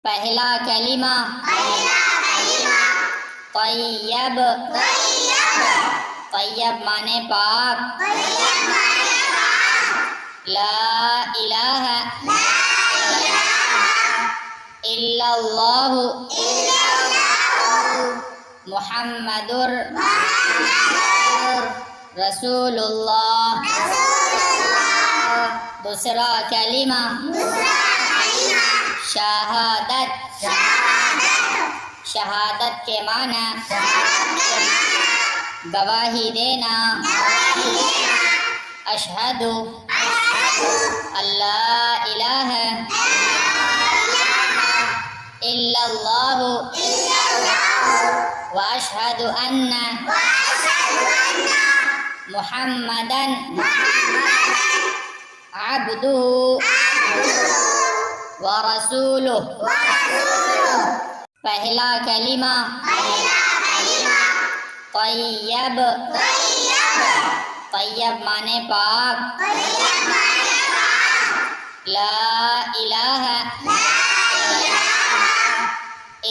पहला कलिमा तय्यब। तय्यब माने पाक। ला इलाहा इल्लल्लाहु मुहम्मदुर रसूलुल्लाह। दूसरा कलिमा शहादत। शहादत के माना गवाही देना। अशहदु अल्ला इलाहा इल्लल्लाहु व अशहदु अन्ना मुहम्मदन अब्दुहु व रसूलुहु। पहला कलिमा तय्यब। तय्यब माने पाक। ला इलाहा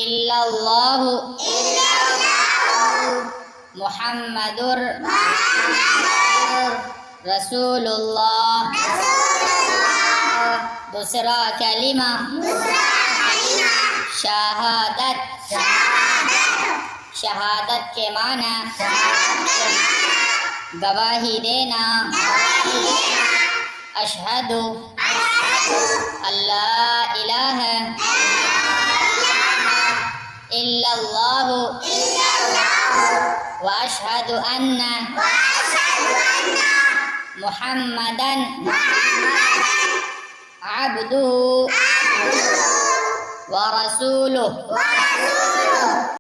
इल्लल्लाहु मुहम्मदुर रसूलुल्लाह। दूसरा कलिमा शहादत। शहादत के माना गवाही देना। अशहदु अल्ला इलाहा इल्लल्लाहु व अशहदु अन्ना मुहम्मदन अब्दुहु व रसूलुहु।